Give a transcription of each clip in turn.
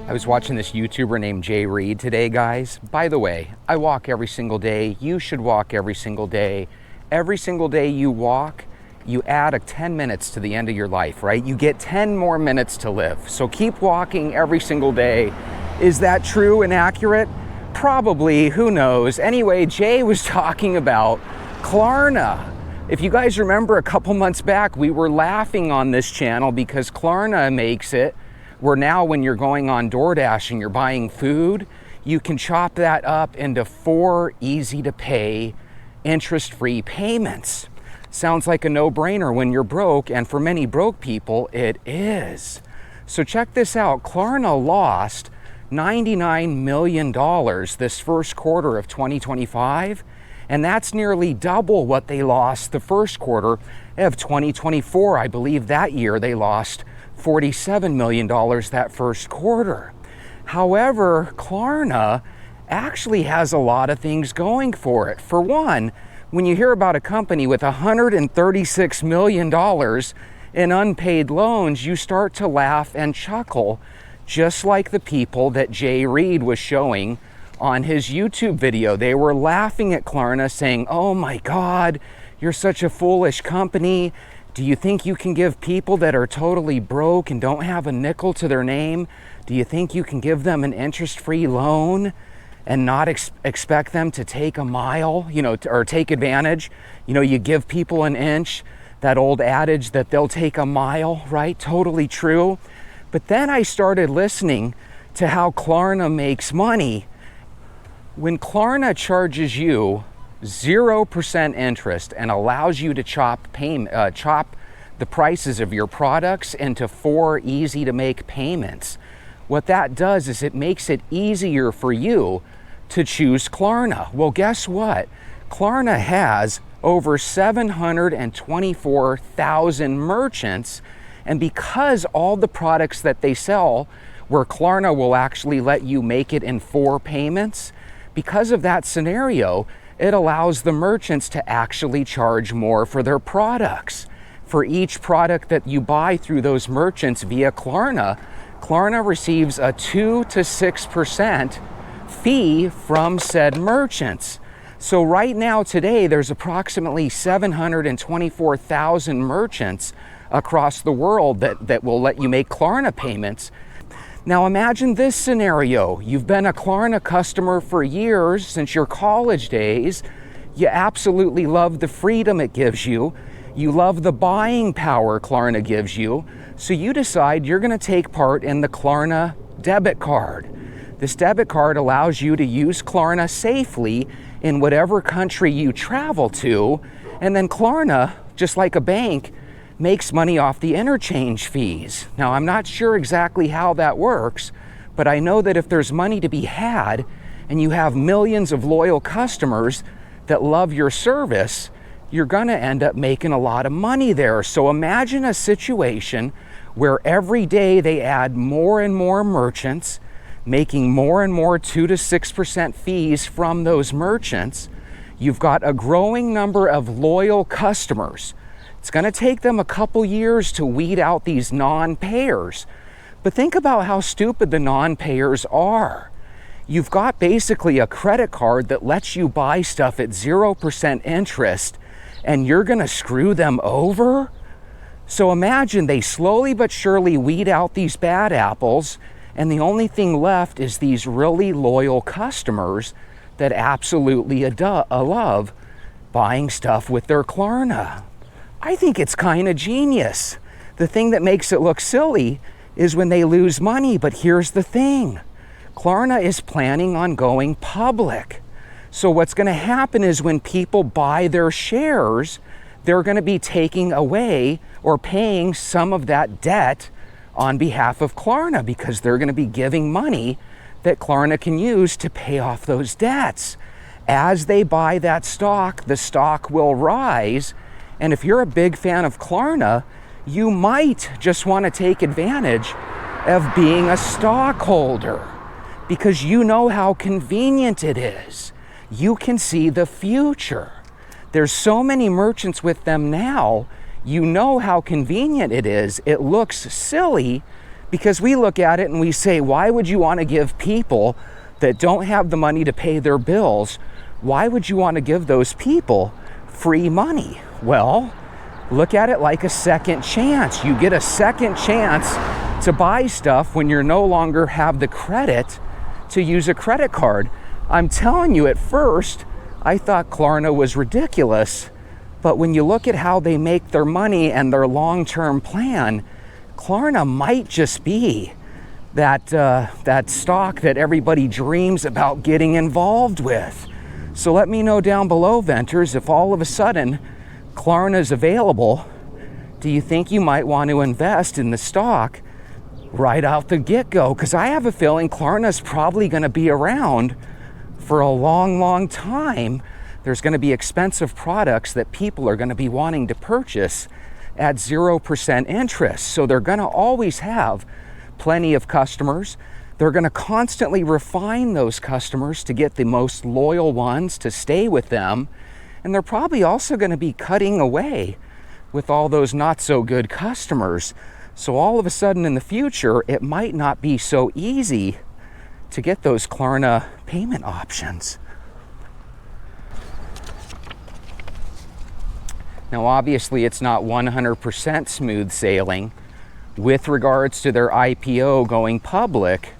I was watching this YouTuber named Jay Reed today, guys. By the way, I walk every single day. You should walk every single day. Every single day you walk, you add 10 minutes to the end of your life, right? You get 10 more minutes to live. So keep walking every single day. Is that true and accurate? Probably, who knows? Anyway, Jay was talking about Klarna. If you guys remember a couple months back, we were laughing on this channel because Klarna makes it where now when you're going on DoorDash and you're buying food, you can chop that up into 4 easy to pay, interest-free payments. Sounds like a no-brainer when you're broke, and for many broke people, it is. So check this out, Klarna lost $99 million this first quarter of 2025, and that's nearly double what they lost the first quarter of 2024. I believe that year they lost $47 million that first quarter. However, Klarna actually has a lot of things going for it. For one, when you hear about a company with $136 million in unpaid loans, you start to laugh and chuckle, just like the people that Jay Reed was showing on his YouTube video. They were laughing at Klarna saying, "Oh my God, you're such a foolish company. Do you think you can give people that are totally broke and don't have a nickel to their name, do you think you can give them an interest-free loan and not expect them to take a mile, or take advantage? You give people an inch, that old adage that they'll take a mile, right? Totally true. But then I started listening to how Klarna makes money. When Klarna charges you 0% interest and allows you to chop the prices of your products into 4 easy to make payments, what that does is it makes it easier for you to choose Klarna. Well, guess what? Klarna has over 724,000 merchants, and because all the products that they sell, where Klarna will actually let you make it in 4 payments, because of that scenario, it allows the merchants to actually charge more for their products. For each product that you buy through those merchants via Klarna, Klarna receives a 2 to 6% fee from said merchants. So right now, today, there's approximately 724,000 merchants across the world that will let you make Klarna payments. Now imagine this scenario. You've been a Klarna customer for years, since your college days. You absolutely love the freedom it gives you. You love the buying power Klarna gives you. So you decide you're going to take part in the Klarna debit card. This debit card allows you to use Klarna safely in whatever country you travel to. And then Klarna, just like a bank, makes money off the interchange fees. Now, I'm not sure exactly how that works, but I know that if there's money to be had and you have millions of loyal customers that love your service, you're gonna end up making a lot of money there. So imagine a situation where every day they add more and more merchants, making more and more 2 to 6% fees from those merchants. You've got a growing number of loyal customers. It's going to take them a couple years to weed out these non-payers. But think about how stupid the non-payers are. You've got basically a credit card that lets you buy stuff at 0% interest, and you're going to screw them over? So imagine they slowly but surely weed out these bad apples, and the only thing left is these really loyal customers that absolutely love buying stuff with their Klarna. I think it's kind of genius. The thing that makes it look silly is when they lose money, but here's the thing. Klarna is planning on going public. So what's going to happen is when people buy their shares, they're going to be taking away or paying some of that debt on behalf of Klarna, because they're going to be giving money that Klarna can use to pay off those debts. As they buy that stock, the stock will rise. And if you're a big fan of Klarna, you might just want to take advantage of being a stockholder, because you know how convenient it is. You can see the future. There's so many merchants with them now. You know how convenient it is. It looks silly because we look at it and we say, why would you want to give people that don't have the money to pay their bills, why would you want to give those people free money? Well, look at it like a second chance. You get a second chance to buy stuff when you no longer have the credit to use a credit card. I'm telling you, at first, I thought Klarna was ridiculous, but when you look at how they make their money and their long-term plan, Klarna might just be that stock that everybody dreams about getting involved with. So let me know down below, Venters, if all of a sudden Klarna is available, do you think you might want to invest in the stock right out the get-go? Because I have a feeling Klarna is probably going to be around for a long, long time. There's going to be expensive products that people are going to be wanting to purchase at 0% interest. So they're going to always have plenty of customers. They're going to constantly refine those customers to get the most loyal ones to stay with them. And they're probably also going to be cutting away with all those not so good customers. So all of a sudden in the future, it might not be so easy to get those Klarna payment options. Now, obviously, it's not 100% smooth sailing. With regards to their IPO going public,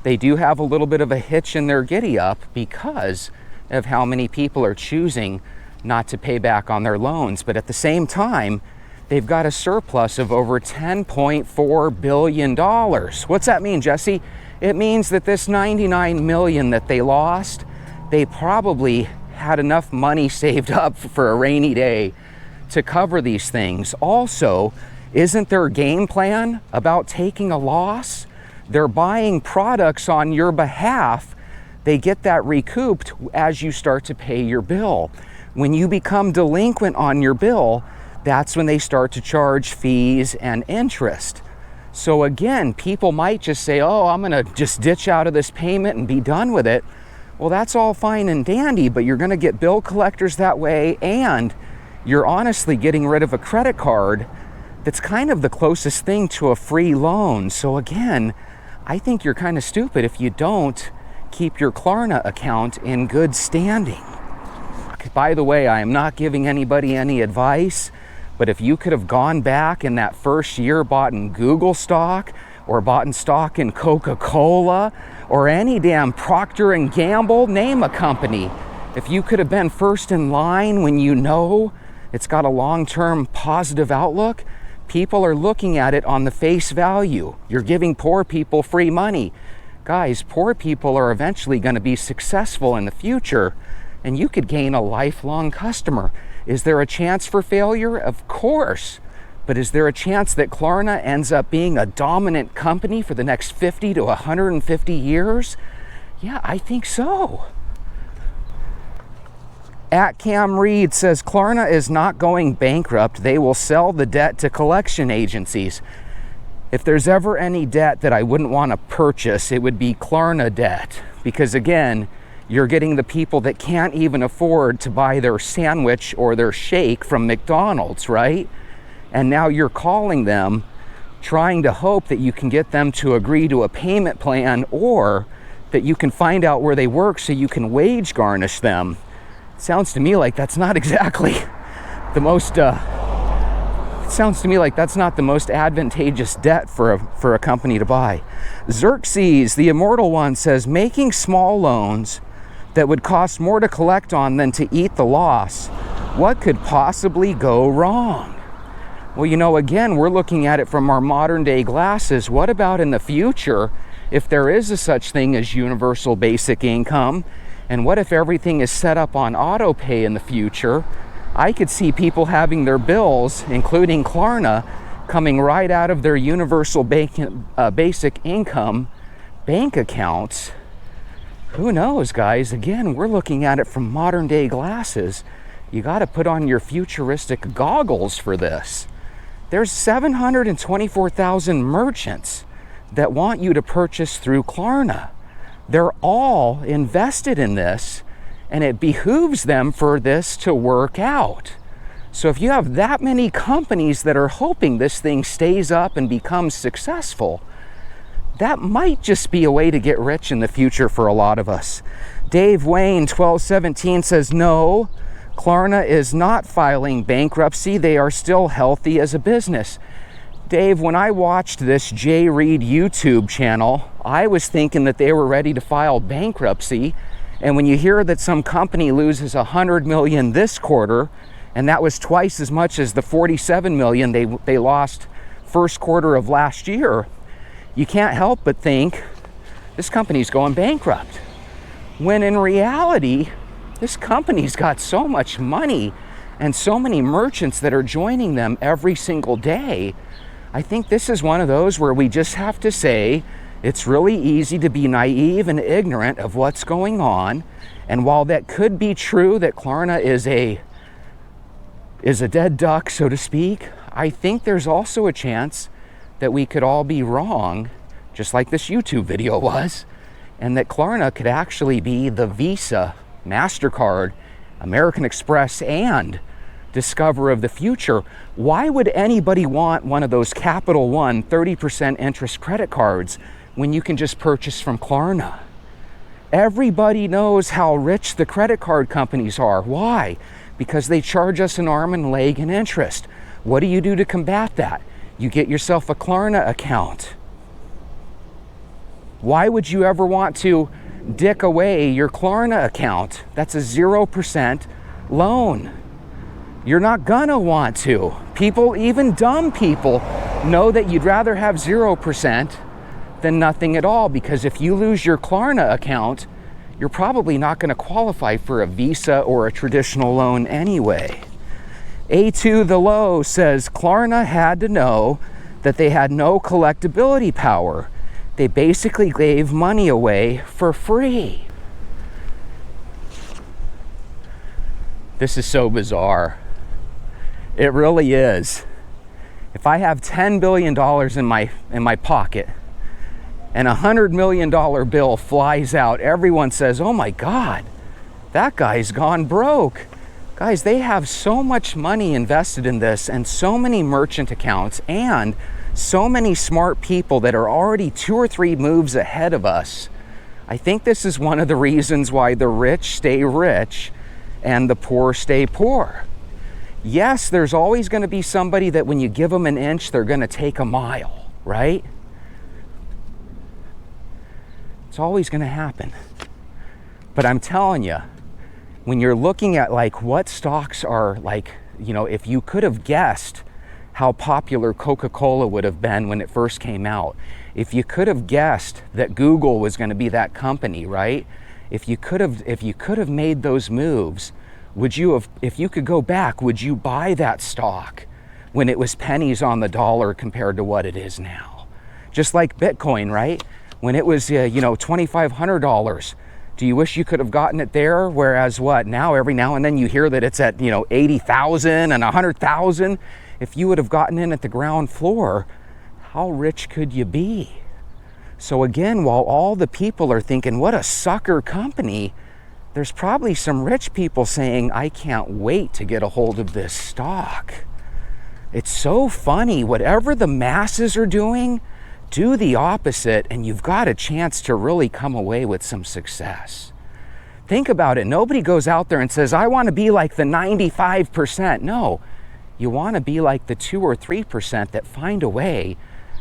they do have a little bit of a hitch in their giddy up because of how many people are choosing not to pay back on their loans. But at the same time, they've got a surplus of over $10.4 billion. What's that mean, Jesse? It means that this $99 million that they lost, they probably had enough money saved up for a rainy day to cover these things. Also, isn't their game plan about taking a loss? They're buying products on your behalf. They get that recouped as you start to pay your bill. When you become delinquent on your bill, that's when they start to charge fees and interest. So again, people might just say, oh, I'm gonna just ditch out of this payment and be done with it. Well, that's all fine and dandy, but you're gonna get bill collectors that way, and you're honestly getting rid of a credit card that's kind of the closest thing to a free loan. So again, I think you're kind of stupid if you don't keep your Klarna account in good standing. By the way, I am not giving anybody any advice, but if you could have gone back in that first year, bought in Google stock, or bought in stock in Coca-Cola, or any damn Procter & Gamble, name a company. If you could have been first in line when you know it's got a long-term positive outlook, people are looking at it on the face value. You're giving poor people free money. Guys, poor people are eventually going to be successful in the future, and you could gain a lifelong customer. Is there a chance for failure? Of course. But is there a chance that Klarna ends up being a dominant company for the next 50 to 150 years? Yeah, I think so. At Cam Reed says Klarna is not going bankrupt. They will sell the debt to collection agencies. If there's ever any debt that I wouldn't want to purchase, it would be Klarna debt. Because again, you're getting the people that can't even afford to buy their sandwich or their shake from McDonald's, right? And now you're calling them, trying to hope that you can get them to agree to a payment plan, or that you can find out where they work so you can wage garnish them. Sounds to me like that's not exactly the most, sounds to me like that's not the most advantageous debt for a company to buy. Xerxes, the immortal one, says, making small loans that would cost more to collect on than to eat the loss. What could possibly go wrong? Well, you know, again, we're looking at it from our modern day glasses. What about in the future, if there is a such thing as universal basic income, And what if everything is set up on auto pay in the future? I could see people having their bills, including Klarna, coming right out of their universal basic income bank accounts. Who knows, guys? Again, we're looking at it from modern day glasses. You got to put on your futuristic goggles for this. There's 724,000 merchants that want you to purchase through Klarna. They're all invested in this, and it behooves them for this to work out. So if you have that many companies that are hoping this thing stays up and becomes successful, that might just be a way to get rich in the future for a lot of us. Dave Wayne 1217 says, no, Klarna is not filing bankruptcy. They are still healthy as a business. Dave, when I watched this Jay Reed YouTube channel, I was thinking that they were ready to file bankruptcy. And when you hear that some company loses $100 million this quarter, and that was twice as much as the $47 million they lost first quarter of last year, you can't help but think this company's going bankrupt. When in reality, this company's got so much money and so many merchants that are joining them every single day. I think this is one of those where we just have to say it's really easy to be naive and ignorant of what's going on. And while that could be true that Klarna is a dead duck, so to speak, I think there's also a chance that we could all be wrong, just like this YouTube video was, and that Klarna could actually be the Visa, MasterCard, American Express, and Discover of the future. Why would anybody want one of those Capital One 30% interest credit cards when you can just purchase from Klarna? Everybody knows how rich the credit card companies are. Why? Because they charge us an arm and leg in interest. What do you do to combat that? You get yourself a Klarna account. Why would you ever want to dick away your Klarna account? That's a 0% loan. You're not gonna want to. People, even dumb people, know that you'd rather have 0% than nothing at all, because if you lose your Klarna account, you're probably not gonna qualify for a Visa or a traditional loan anyway. A2 The Low says Klarna had to know that they had no collectability power. They basically gave money away for free. This is so bizarre. It really is. If I have $10 billion in my pocket and a $100 million bill flies out, everyone says, oh my God, that guy's gone broke. Guys, they have so much money invested in this, and so many merchant accounts, and so many smart people that are already 2 or 3 moves ahead of us. I think this is one of the reasons why the rich stay rich and the poor stay poor. Yes, there's always going to be somebody that when you give them an inch, they're going to take a mile, right? It's always going to happen. But I'm telling you, when you're looking at like what stocks are like, you know, if you could have guessed how popular Coca-Cola would have been when it first came out, if you could have guessed that Google was going to be that company, right? If you could have made those moves, would you have, if you could go back, would you buy that stock when it was pennies on the dollar compared to what it is now? Just like Bitcoin, right? When it was, $2,500, do you wish you could have gotten it there? Whereas what, now every now and then you hear that it's at, 80,000 and 100,000. If you would have gotten in at the ground floor, how rich could you be? So again, while all the people are thinking, what a sucker company, there's probably some rich people saying, I can't wait to get a hold of this stock. It's so funny. Whatever the masses are doing, do the opposite, and you've got a chance to really come away with some success. Think about it. Nobody goes out there and says, I want to be like the 95%. No, you want to be like the 2 or 3% that find a way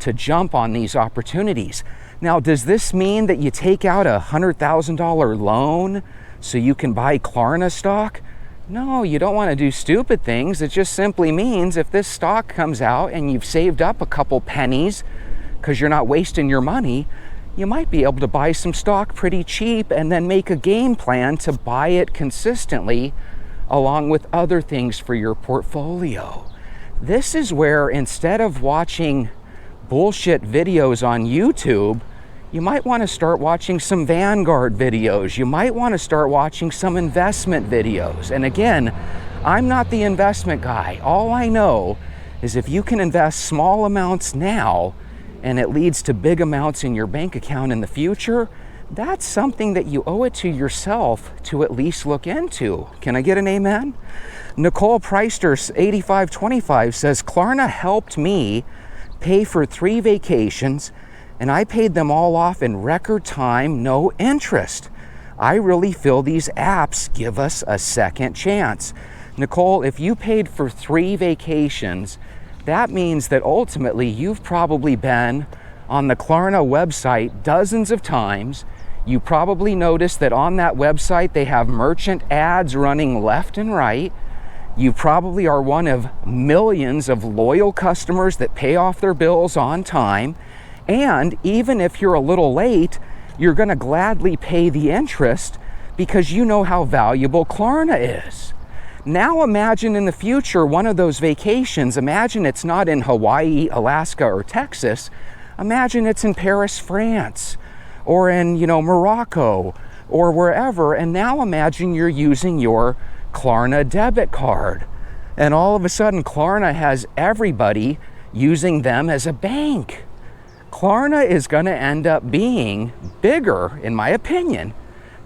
to jump on these opportunities. Now, does this mean that you take out a $100,000 loan so you can buy Klarna stock? No, you don't want to do stupid things. It just simply means if this stock comes out and you've saved up a couple pennies because you're not wasting your money, you might be able to buy some stock pretty cheap and then make a game plan to buy it consistently along with other things for your portfolio. This is where, instead of watching bullshit videos on YouTube, you might want to start watching some Vanguard videos. You might want to start watching some investment videos. And again, I'm not the investment guy. All I know is if you can invest small amounts now and it leads to big amounts in your bank account in the future, that's something that you owe it to yourself to at least look into. Can I get an amen? Nicole Preister, 8525, says, Klarna helped me pay for 3 vacations, and I paid them all off in record time, no interest. I really feel these apps give us a second chance. Nicole, if you paid for 3 vacations, that means that ultimately you've probably been on the Klarna website dozens of times. You probably noticed that on that website they have merchant ads running left and right. You probably are one of millions of loyal customers that pay off their bills on time. And even if you're a little late, you're going to gladly pay the interest because you know how valuable Klarna is. Now imagine in the future one of those vacations, imagine it's not in Hawaii, Alaska, or Texas. Imagine it's in Paris, France, or in, Morocco, or wherever. And now imagine you're using your Klarna debit card. And all of a sudden, Klarna has everybody using them as a bank. Klarna is going to end up being bigger, in my opinion,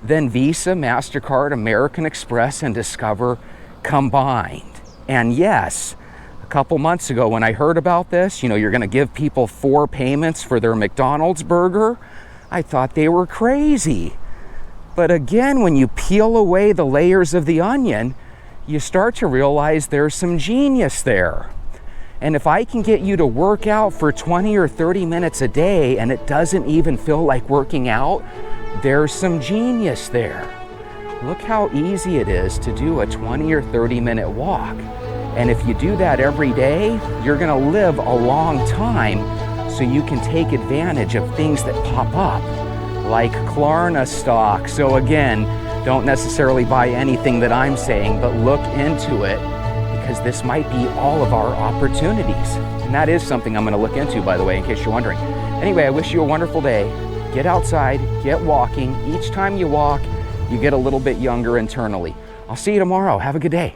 than Visa, MasterCard, American Express, and Discover combined. And yes, a couple months ago when I heard about this, you're going to give people 4 payments for their McDonald's burger, I thought they were crazy. But again, when you peel away the layers of the onion, you start to realize there's some genius there. And if I can get you to work out for 20 or 30 minutes a day and it doesn't even feel like working out, there's some genius there. Look how easy it is to do a 20 or 30 minute walk. And if you do that every day, you're going to live a long time so you can take advantage of things that pop up, like Klarna stock. So again, don't necessarily buy anything that I'm saying, but look into it because this might be all of our opportunities. And that is something I'm going to look into, by the way, in case you're wondering. Anyway, I wish you a wonderful day. Get outside, get walking. Each time you walk, you get a little bit younger internally. I'll see you tomorrow. Have a good day.